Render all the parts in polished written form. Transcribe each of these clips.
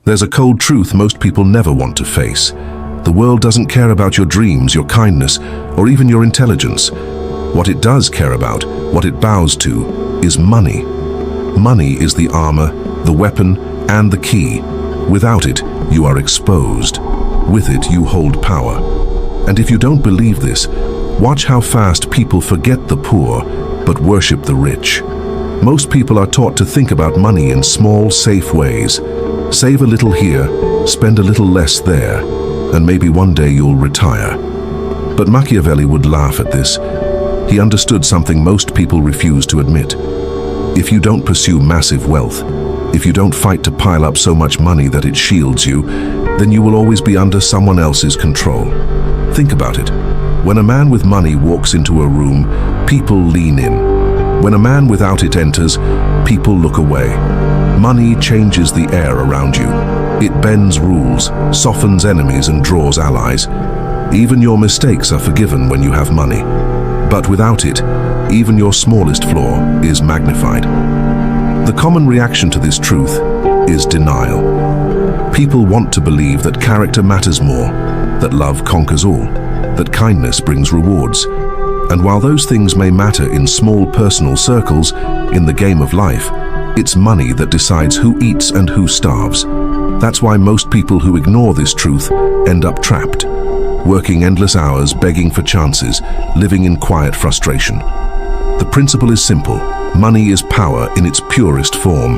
There's a cold truth most people never want to face. The world doesn't care about your dreams, your kindness, or even your intelligence. What it does care about, what it bows to, is money. Money is the armor, the weapon, and the key. Without it, you are exposed. With it, you hold power. And if you don't believe this, watch how fast people forget the poor, but worship the rich. Most people are taught to think about money in small, safe ways. Save a little here, spend a little less there, and maybe one day you'll retire. But Machiavelli would laugh at this. He understood something most people refuse to admit. If you don't pursue massive wealth, if you don't fight to pile up so much money that it shields you, then you will always be under someone else's control. Think about it. When a man with money walks into a room, people lean in. When a man without it enters, people look away. Money changes the air around you. It bends rules, softens enemies, and draws allies. Even your mistakes are forgiven when you have money. But without it, even your smallest flaw is magnified. The common reaction to this truth is denial. People want to believe that character matters more, that love conquers all, that kindness brings rewards. And while those things may matter in small personal circles, in the game of life, it's money that decides who eats and who starves. That's why most people who ignore this truth end up trapped, working endless hours, begging for chances, living in quiet frustration. The principle is simple. Money is power in its purest form.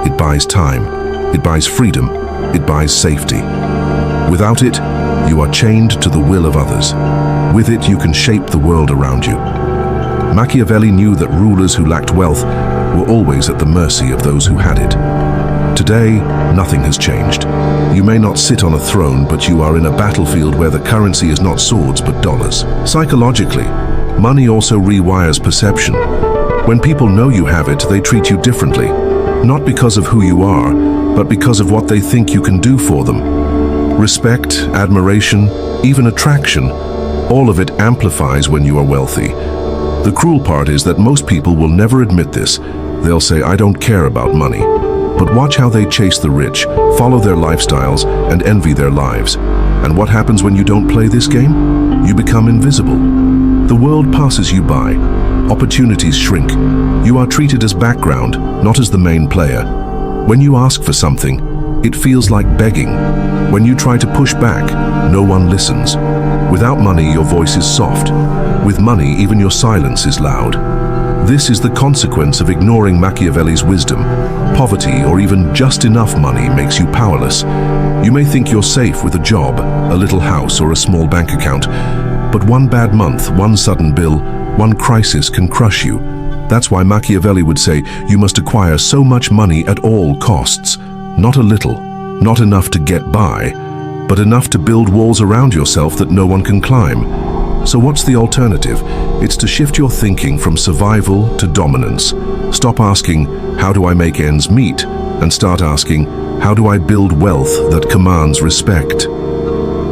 It buys time, it buys freedom, it buys safety. Without it, you are chained to the will of others. With it, you can shape the world around you. Machiavelli knew that rulers who lacked wealth were always at the mercy of those who had it. Today, nothing has changed. You may not sit on a throne, but you are in a battlefield where the currency is not swords but dollars. Psychologically, money also rewires perception. When people know you have it, they treat you differently, not because of who you are, but because of what they think you can do for them. Respect, admiration, even attraction, all of it amplifies when you are wealthy. The cruel part is that most people will never admit this. They'll say, "I don't care about money." But watch how they chase the rich, follow their lifestyles, and envy their lives. And what happens when you don't play this game? You become invisible. The world passes you by. Opportunities shrink. You are treated as background, not as the main player. When you ask for something, it feels like begging. When you try to push back, no one listens. Without money, your voice is soft. With money, even your silence is loud. This is the consequence of ignoring Machiavelli's wisdom. Poverty, or even just enough money, makes you powerless. You may think you're safe with a job, a little house, or a small bank account, but one bad month, one sudden bill, one crisis can crush you. That's why Machiavelli would say you must acquire so much money at all costs. Not a little, not enough to get by, but enough to build walls around yourself that no one can climb. So what's the alternative? It's to shift your thinking from survival to dominance. Stop asking, how do I make ends meet? And start asking, how do I build wealth that commands respect?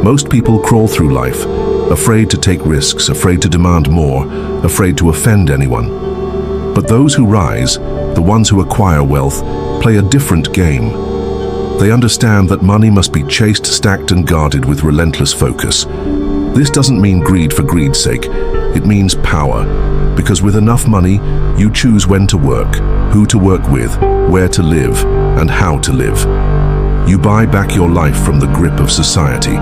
Most people crawl through life, afraid to take risks, afraid to demand more, afraid to offend anyone. But those who rise, the ones who acquire wealth, play a different game. They understand that money must be chased, stacked, and guarded with relentless focus. This doesn't mean greed for greed's sake. It means power. Because with enough money, you choose when to work, who to work with, where to live, and how to live. You buy back your life from the grip of society.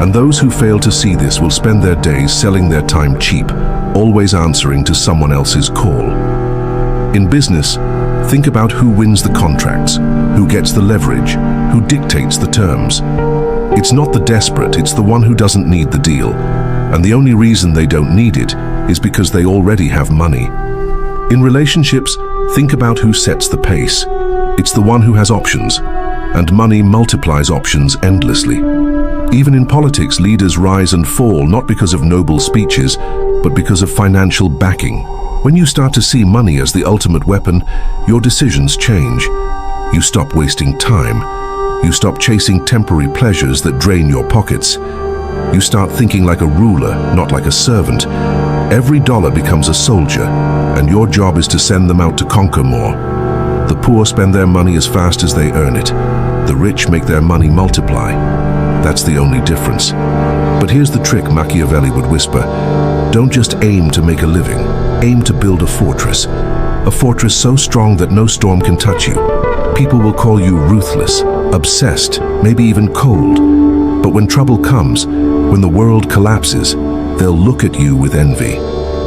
And those who fail to see this will spend their days selling their time cheap, always answering to someone else's call. In business, think about who wins the contracts, who gets the leverage, who dictates the terms. It's not the desperate, it's the one who doesn't need the deal. And the only reason they don't need it is because they already have money. In relationships, think about who sets the pace. It's the one who has options, and money multiplies options endlessly. Even in politics, leaders rise and fall not because of noble speeches, but because of financial backing. When you start to see money as the ultimate weapon, your decisions change. You stop wasting time. You stop chasing temporary pleasures that drain your pockets. You start thinking like a ruler, not like a servant. Every dollar becomes a soldier, and your job is to send them out to conquer more. The poor spend their money as fast as they earn it. The rich make their money multiply. That's the only difference. But here's the trick, Machiavelli would whisper. Don't just aim to make a living. Aim to build a fortress. A fortress so strong that no storm can touch you. People will call you ruthless, obsessed, maybe even cold. But when trouble comes, when the world collapses, they'll look at you with envy.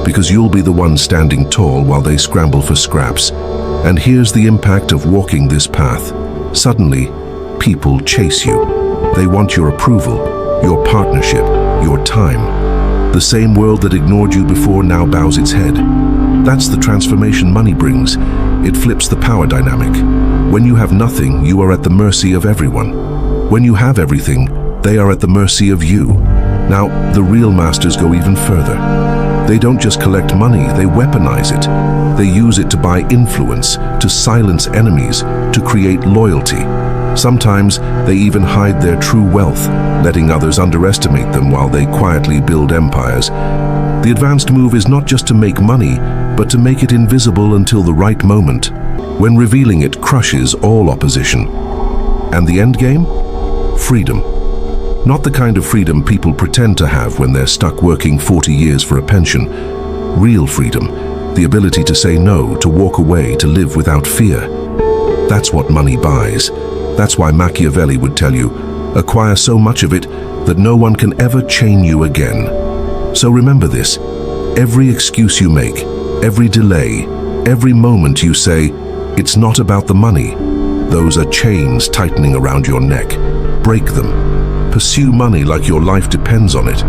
Because you'll be the one standing tall while they scramble for scraps. And here's the impact of walking this path. Suddenly, people chase you. They want your approval, your partnership, your time. The same world that ignored you before now bows its head. That's the transformation money brings. It flips the power dynamic. When you have nothing, you are at the mercy of everyone. When you have everything, they are at the mercy of you. Now, the real masters go even further. They don't just collect money, they weaponize it. They use it to buy influence, to silence enemies, to create loyalty. Sometimes they even hide their true wealth, letting others underestimate them while they quietly build empires. The advanced move is not just to make money, but to make it invisible until the right moment, when revealing it crushes all opposition. And the end game? Freedom. Not the kind of freedom people pretend to have when they're stuck working 40 years for a pension. Real freedom, the ability to say no, to walk away, to live without fear. That's what money buys. That's why Machiavelli would tell you, acquire so much of it that no one can ever chain you again. So remember this, every excuse you make, every delay, every moment you say, it's not about the money. Those are chains tightening around your neck. Break them. Pursue money like your life depends on it,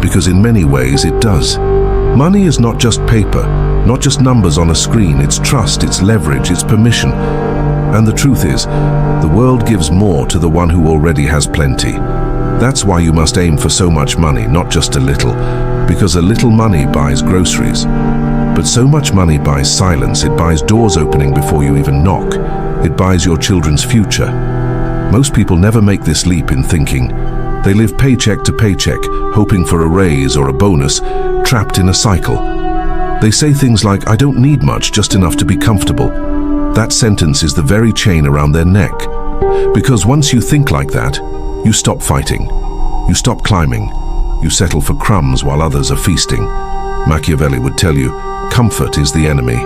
because in many ways it does. Money is not just paper, not just numbers on a screen. It's trust, it's leverage, it's permission. And the truth is, the world gives more to the one who already has plenty. That's why you must aim for so much money, not just a little, because a little money buys groceries. But so much money buys silence. It buys doors opening before you even knock. It buys your children's future. Most people never make this leap in thinking. They live paycheck to paycheck, hoping for a raise or a bonus, trapped in a cycle. They say things like, I don't need much, just enough to be comfortable. That sentence is the very chain around their neck. Because once you think like that, you stop fighting. You stop climbing. You settle for crumbs while others are feasting. Machiavelli would tell you, comfort is the enemy.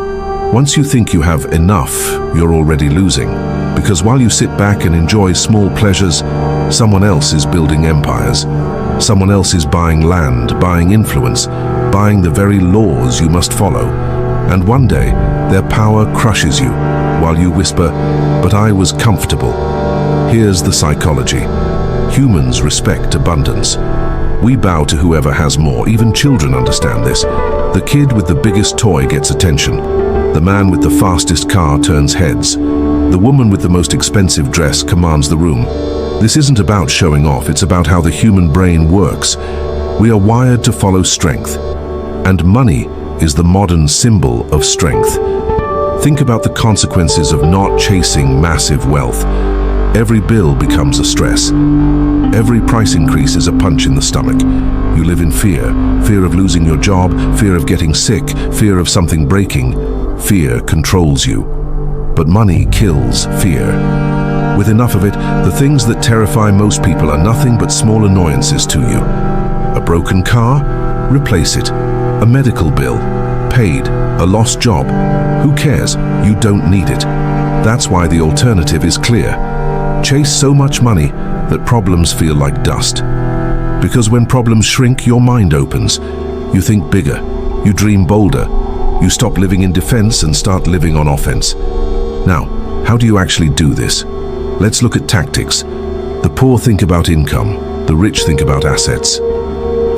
Once you think you have enough, you're already losing. Because while you sit back and enjoy small pleasures, someone else is building empires. Someone else is buying land, buying influence, buying the very laws you must follow. And one day, their power crushes you, while you whisper, but I was comfortable. Here's the psychology. Humans respect abundance. We bow to whoever has more. Even children understand this. The kid with the biggest toy gets attention. The man with the fastest car turns heads. The woman with the most expensive dress commands the room. This isn't about showing off, it's about how the human brain works. We are wired to follow strength. And money is the modern symbol of strength. Think about the consequences of not chasing massive wealth. Every bill becomes a stress. Every price increase is a punch in the stomach. You live in fear. Fear of losing your job, fear of getting sick, fear of something breaking. Fear controls you. But money kills fear. With enough of it, the things that terrify most people are nothing but small annoyances to you. A broken car? Replace it. A medical bill? Paid. A lost job? Who cares? You don't need it. That's why the alternative is clear. Chase so much money that problems feel like dust. Because when problems shrink, your mind opens. You think bigger. You dream bolder. You stop living in defense and start living on offense. Now, how do you actually do this? Let's look at tactics. The poor think about income. The rich think about assets.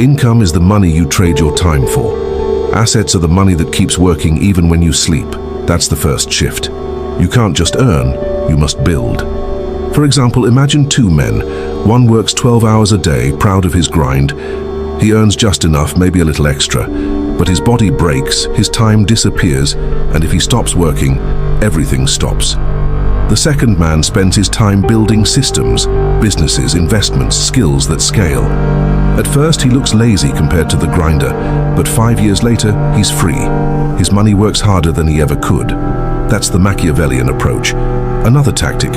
Income is the money you trade your time for. Assets are the money that keeps working even when you sleep. That's the first shift. You can't just earn, you must build. For example, imagine two men. One works 12 hours a day, proud of his grind. He earns just enough, maybe a little extra. But his body breaks, his time disappears, and if he stops working, everything stops. The second man spends his time building systems, businesses, investments, skills that scale. At first, he looks lazy compared to the grinder, but 5 years later, he's free. His money works harder than he ever could. That's the Machiavellian approach. Another tactic: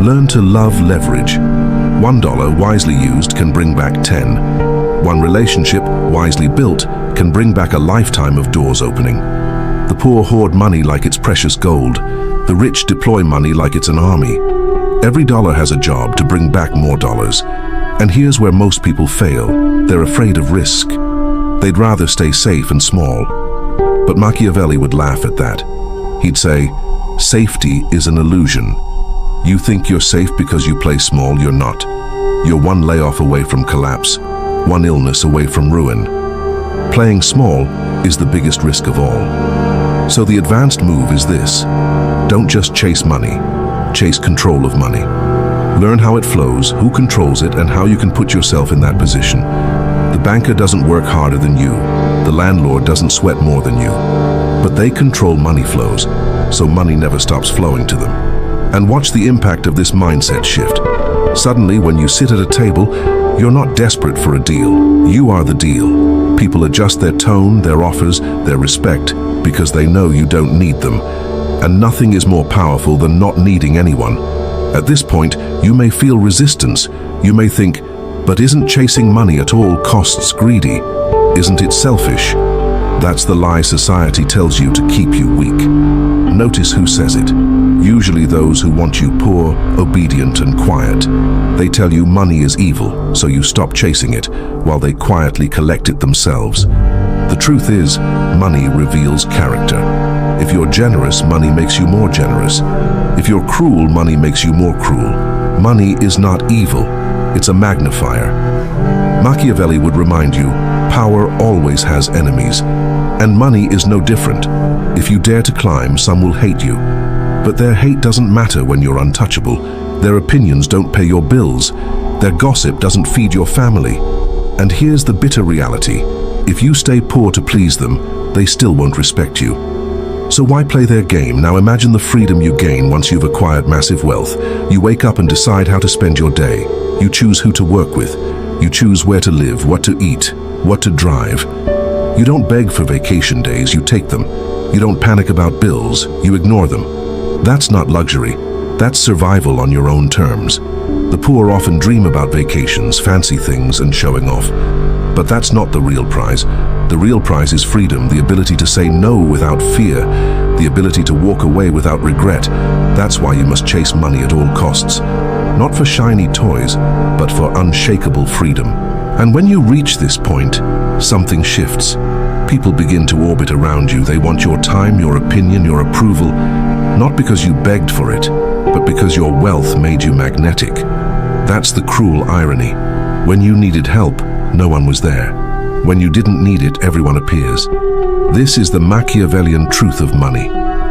learn to love leverage. $1 wisely used can bring back 10. One relationship, wisely built, can bring back a lifetime of doors opening. The poor hoard money like it's precious gold. The rich deploy money like it's an army. Every dollar has a job to bring back more dollars. And here's where most people fail. They're afraid of risk. They'd rather stay safe and small. But Machiavelli would laugh at that. He'd say, safety is an illusion. You think you're safe because you play small, you're not. You're one layoff away from collapse, one illness away from ruin. Playing small is the biggest risk of all. So the advanced move is this: don't just chase money, chase control of money. Learn how it flows, who controls it, and how you can put yourself in that position. The banker doesn't work harder than you. The landlord doesn't sweat more than you. But they control money flows, so money never stops flowing to them. And watch the impact of this mindset shift. Suddenly, when you sit at a table, you're not desperate for a deal. You are the deal. People adjust their tone, their offers, their respect, because they know you don't need them. And nothing is more powerful than not needing anyone. At this point, you may feel resistance. You may think, but isn't chasing money at all costs greedy? Isn't it selfish? That's the lie society tells you to keep you weak. Notice who says it. Usually those who want you poor, obedient, and quiet. They tell you money is evil, so you stop chasing it, while they quietly collect it themselves. The truth is, money reveals character. If you're generous, money makes you more generous. If you're cruel, money makes you more cruel. Money is not evil, it's a magnifier. Machiavelli would remind you, power always has enemies, and money is no different. If you dare to climb, some will hate you. But their hate doesn't matter when you're untouchable. Their opinions don't pay your bills. Their gossip doesn't feed your family. And here's the bitter reality. If you stay poor to please them, they still won't respect you. So why play their game? Now imagine the freedom you gain once you've acquired massive wealth. You wake up and decide how to spend your day. You choose who to work with. You choose where to live, what to eat, what to drive. You don't beg for vacation days, you take them. You don't panic about bills, you ignore them. That's not luxury. That's survival on your own terms. The poor often dream about vacations, fancy things, and showing off. But that's not the real prize. The real prize is freedom, the ability to say no without fear, the ability to walk away without regret. That's why you must chase money at all costs. Not for shiny toys, but for unshakable freedom. And when you reach this point, something shifts. People begin to orbit around you. They want your time, your opinion, your approval, not because you begged for it, but because your wealth made you magnetic. That's the cruel irony. When you needed help, no one was there. When you didn't need it, everyone appears. This is the Machiavellian truth of money.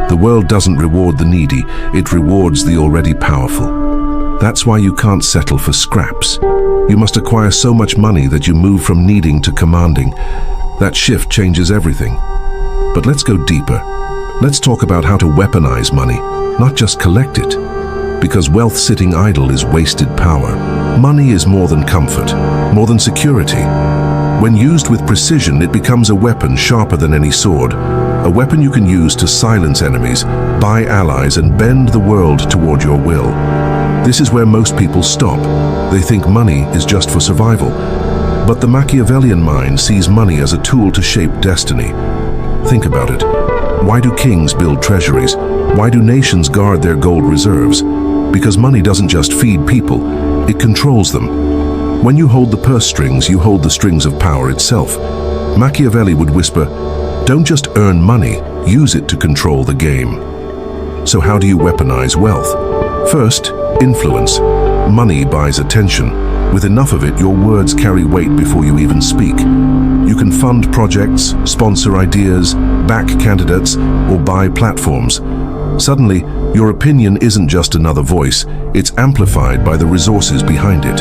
The world doesn't reward the needy, it rewards the already powerful. That's why you can't settle for scraps. You must acquire so much money that you move from needing to commanding. That shift changes everything. But let's go deeper. Let's talk about how to weaponize money, not just collect it. Because wealth sitting idle is wasted power. Money is more than comfort, more than security. When used with precision, it becomes a weapon sharper than any sword. A weapon you can use to silence enemies, buy allies, and bend the world toward your will. This is where most people stop. They think money is just for survival. But the Machiavellian mind sees money as a tool to shape destiny. Think about it. Why do kings build treasuries? Why do nations guard their gold reserves? Because money doesn't just feed people, it controls them. When you hold the purse strings, you hold the strings of power itself. Machiavelli would whisper, don't just earn money, use it to control the game. So how do you weaponize wealth? First, influence. Money buys attention. With enough of it, your words carry weight before you even speak. You can fund projects, sponsor ideas, back candidates, or buy platforms. Suddenly, your opinion isn't just another voice, it's amplified by the resources behind it.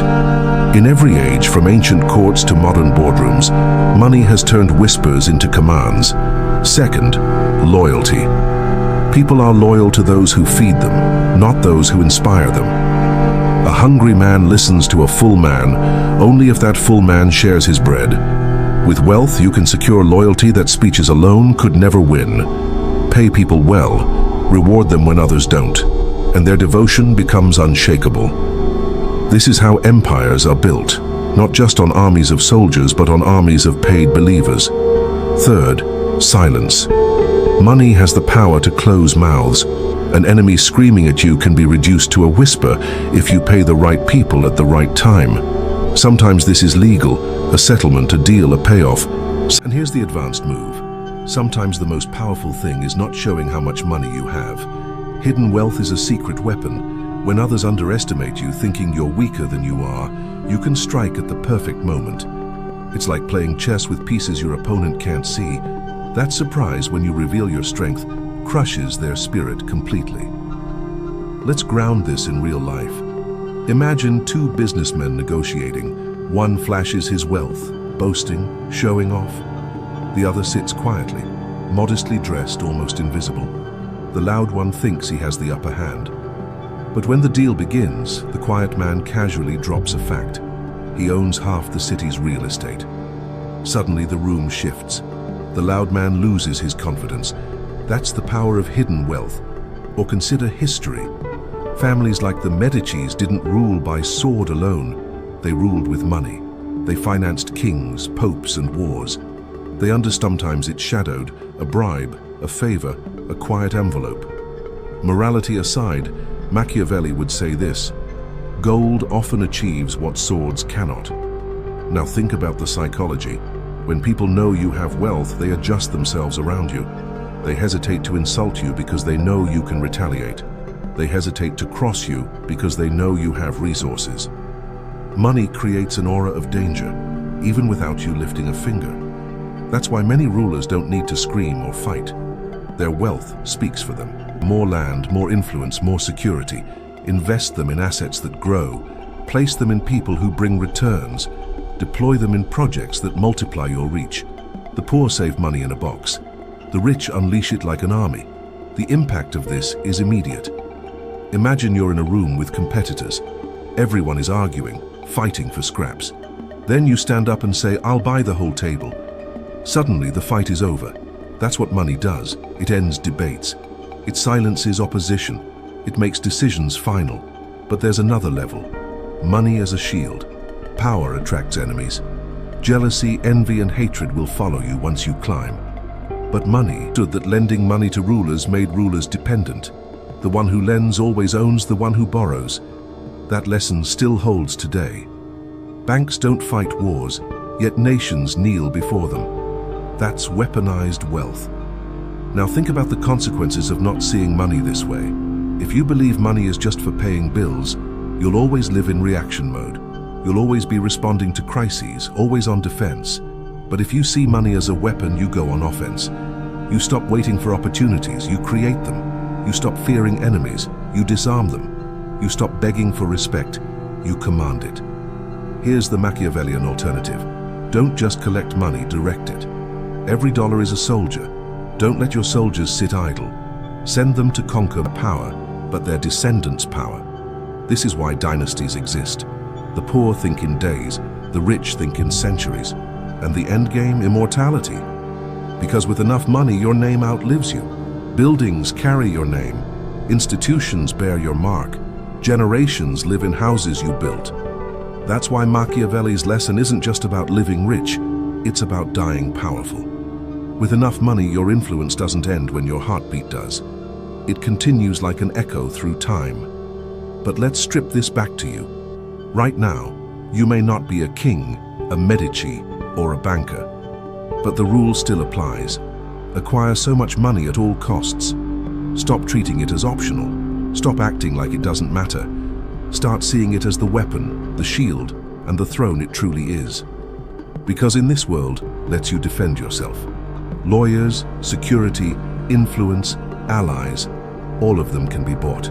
In every age, from ancient courts to modern boardrooms, money has turned whispers into commands. Second, loyalty. People are loyal to those who feed them, not those who inspire them. A hungry man listens to a full man only if that full man shares his bread. With wealth, you can secure loyalty that speeches alone could never win. Pay people well. reward them when others don't, and their devotion becomes unshakable. This is how empires are built, not just on armies of soldiers, but on armies of paid believers. Third, silence. Money has the power to close mouths. An enemy screaming at you can be reduced to a whisper if you pay the right people at the right time. Sometimes this is legal, a settlement, a deal, a payoff. And here's the advanced move. Sometimes the most powerful thing is not showing how much money you have. Hidden wealth is a secret weapon. When others underestimate you, thinking you're weaker than you are, you can strike at the perfect moment. It's like playing chess with pieces your opponent can't see. That surprise when you reveal your strength crushes their spirit completely. Let's ground this in real life. Imagine two businessmen negotiating. One flashes his wealth, boasting, showing off. The other sits quietly, modestly dressed, almost invisible. The loud one thinks he has the upper hand. But when the deal begins, the quiet man casually drops a fact. He owns half the city's real estate. Suddenly the room shifts. The loud man loses his confidence. That's the power of hidden wealth. Or consider history. Families like the Medicis didn't rule by sword alone. They ruled with money. They financed kings, popes, and wars. They understood sometimes it shadowed a bribe, a favor, a quiet envelope. Morality aside, Machiavelli would say this: gold often achieves what swords cannot. Now think about the psychology. When people know you have wealth, they adjust themselves around you. They hesitate to insult you because they know you can retaliate. They hesitate to cross you because they know you have resources. Money creates an aura of danger, even without you lifting a finger. That's why many rulers don't need to scream or fight. Their wealth speaks for them. More land, more influence, more security. Invest them in assets that grow. Place them in people who bring returns. Deploy them in projects that multiply your reach. The poor save money in a box. The rich unleash it like an army. The impact of this is immediate. Imagine you're in a room with competitors. Everyone is arguing, fighting for scraps. Then you stand up and say, "I'll buy the whole table." Suddenly the fight is over. That's what money does. It ends debates. It silences opposition. It makes decisions final. But there's another level. Money as a shield. Power attracts enemies. Jealousy, envy, and hatred will follow you once you climb. But money stood that lending money to rulers made rulers dependent. The one who lends always owns the one who borrows. That lesson still holds today. Banks don't fight wars, yet nations kneel before them. That's weaponized wealth. Now think about the consequences of not seeing money this way. If you believe money is just for paying bills, you'll always live in reaction mode. You'll always be responding to crises, always on defense. But if you see money as a weapon, you go on offense. You stop waiting for opportunities, you create them. You stop fearing enemies, you disarm them. You stop begging for respect, you command it. Here's the Machiavellian alternative. Don't just collect money, direct it. Every dollar is a soldier. Don't let your soldiers sit idle. Send them to conquer power, but their descendants' power. This is why dynasties exist. The poor think in days, the rich think in centuries, and the end game, immortality. Because with enough money, your name outlives you. Buildings carry your name. Institutions bear your mark. Generations live in houses you built. That's why Machiavelli's lesson isn't just about living rich, it's about dying powerful. With enough money, your influence doesn't end when your heartbeat does. It continues like an echo through time. But let's strip this back to you. Right now, you may not be a king, a Medici, or a banker, but the rule still applies. Acquire so much money at all costs. Stop treating it as optional. Stop acting like it doesn't matter. Start seeing it as the weapon, the shield, and the throne it truly is. Because in this world, lets you defend yourself. Lawyers, security, influence, allies, all of them can be bought.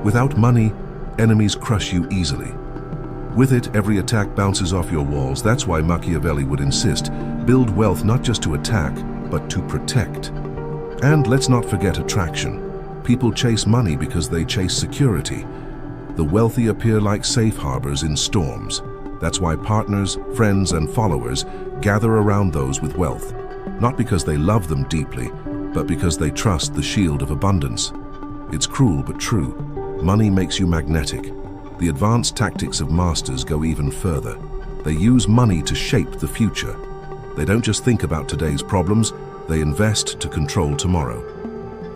Without money, enemies crush you easily. With it, every attack bounces off your walls. That's why Machiavelli would insist, build wealth not just to attack, but to protect. And let's not forget attraction. People chase money because they chase security. The wealthy appear like safe harbors in storms. That's why partners, friends, and followers gather around those with wealth. Not because they love them deeply, but because they trust the shield of abundance. It's cruel but true. Money makes you magnetic. The advanced tactics of masters go even further. They use money to shape the future. They don't just think about today's problems, they invest to control tomorrow.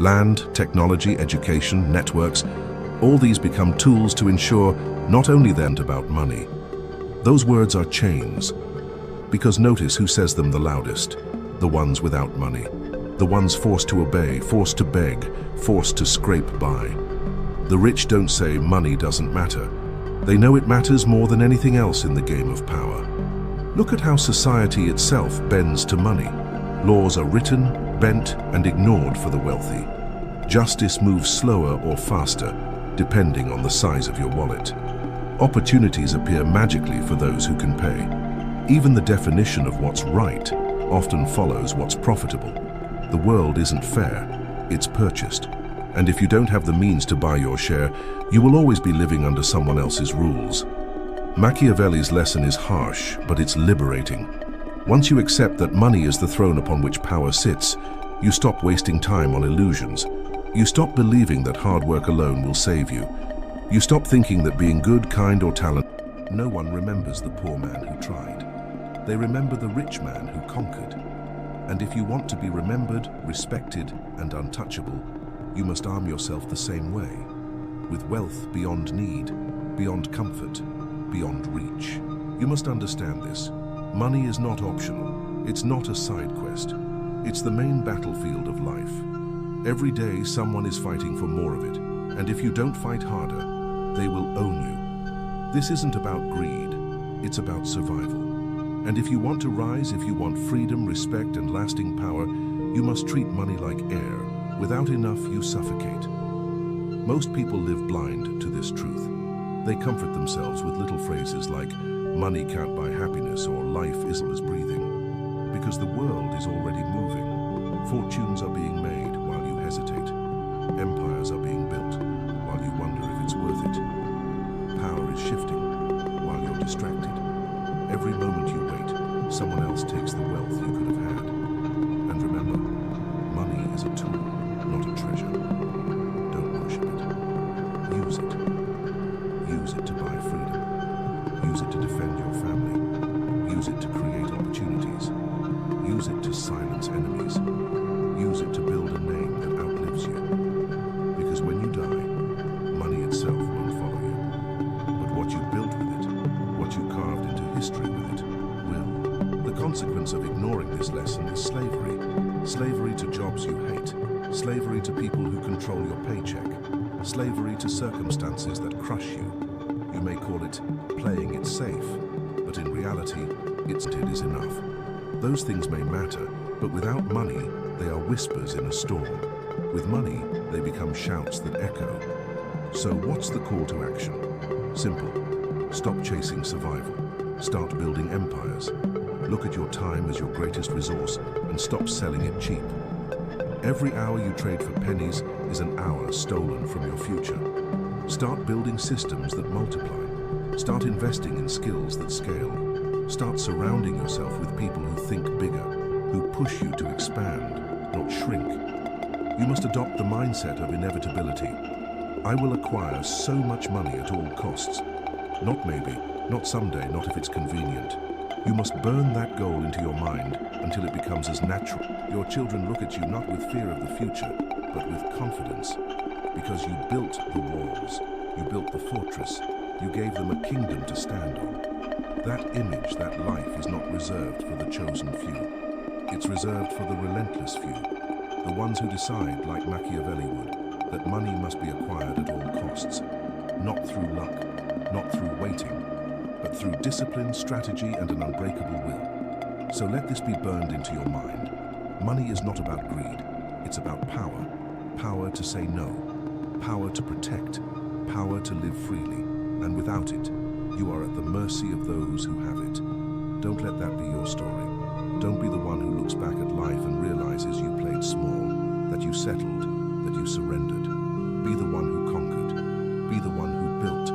Land, technology, education, networks, all these become tools to ensure not only then about money. Those words are chains, because notice who says them the loudest. The ones without money. The ones forced to obey, forced to beg, forced to scrape by. The rich don't say money doesn't matter. They know it matters more than anything else in the game of power. Look at how society itself bends to money. Laws are written, bent, and ignored for the wealthy. Justice moves slower or faster, depending on the size of your wallet. Opportunities appear magically for those who can pay. Even the definition of what's right often follows what's profitable. The world isn't fair, it's purchased. And if you don't have the means to buy your share, you will always be living under someone else's rules. Machiavelli's lesson is harsh, but it's liberating. Once you accept that money is the throne upon which power sits, you stop wasting time on illusions. You stop believing that hard work alone will save you. You stop thinking that being good, kind, or talented. No one remembers the poor man who tried. They remember the rich man who conquered. And if you want to be remembered, respected, and untouchable, you must arm yourself the same way, with wealth beyond need, beyond comfort, beyond reach. You must understand this. Money is not optional. It's not a side quest. It's the main battlefield of life. Every day someone is fighting for more of it, and if you don't fight harder, they will own you. This isn't about greed, it's about survival. And if you want to rise, if you want freedom, respect, and lasting power, you must treat money like air. Without enough, you suffocate. Most people live blind to this truth. They comfort themselves with little phrases like, money can't buy happiness, or life isn't as breathing. Because the world is already moving. Fortunes are being made while you hesitate. Empires are being built while you wonder if it's worth it. Power is shifting while you're distracted. Every moment you wait, someone else takes the wealth you could have had. And remember, money is a tool, not a treasure. Don't worship it. Use it. Use it to buy freedom. Use it to defend your family. Use it to create opportunities. Use it to silence enemies. Use it to build a name that outlives you. Because when you die, money itself won't follow you. But what you built with it, what you carved into history with it, will. The consequence of ignoring this lesson is slavery. Slavery to jobs you hate. Slavery to people who control your paycheck. Slavery to circumstances that crush you. You may call it playing it safe, but in reality, it is enough. Those things may matter, but without money, they are whispers in a storm. With money, they become shouts that echo. So what's the call to action? Simple. Stop chasing survival. Start building empires. Look at your time as your greatest resource and stop selling it cheap. Every hour you trade for pennies is an hour stolen from your future. Start building systems that multiply. Start investing in skills that scale. Start surrounding yourself with people who think bigger, who push you to expand, not shrink. You must adopt the mindset of inevitability. I will acquire so much money at all costs. Not maybe, not someday, not if it's convenient. You must burn that goal into your mind until it becomes as natural. Your children look at you not with fear of the future, but with confidence. Because you built the walls, you built the fortress, you gave them a kingdom to stand on. That image, that life is not reserved for the chosen few. It's reserved for the relentless few, the ones who decide, like Machiavelli would, that money must be acquired at all costs. Not through luck, not through waiting, but through discipline, strategy, and an unbreakable will. So let this be burned into your mind. Money is not about greed, it's about power. Power to say no, power to protect, power to live freely. And without it, you are at the mercy of those who have it. Don't let that be your story. Don't be the one who looks back at life and realizes you played small, that you settled, that you surrendered. Be the one who conquered. Be the one who built.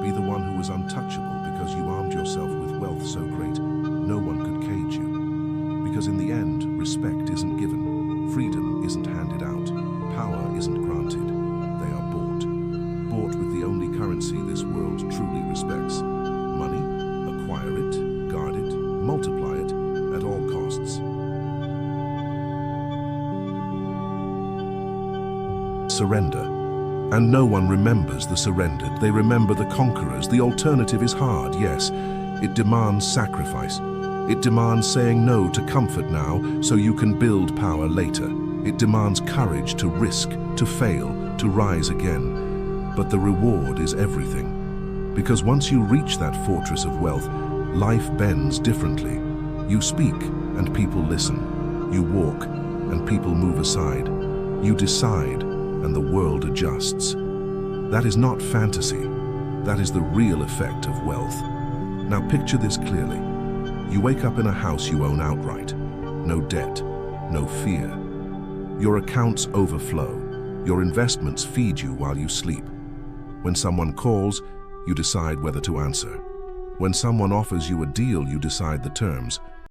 Be the one who was untouchable because you armed yourself with wealth so great no one could cage you. Because in the end, respect isn't given, freedom isn't isn't handed out. Power isn't granted. They are bought. Bought with the only currency this world truly respects. Money. Acquire it, guard it, multiply it at all costs. Surrender. And no one remembers the surrendered. They remember the conquerors. The alternative is hard, yes. It demands sacrifice. It demands saying no to comfort now so you can build power later. It demands courage to risk, to fail, to rise again. But the reward is everything. Because once you reach that fortress of wealth, life bends differently. You speak and people listen. You walk and people move aside. You decide and the world adjusts. That is not fantasy. That is the real effect of wealth. Now picture this clearly. You wake up in a house you own outright. No debt, no fear. Your accounts overflow. Your investments feed you while you sleep. When someone calls, you decide whether to answer. When someone offers you a deal, you decide the terms.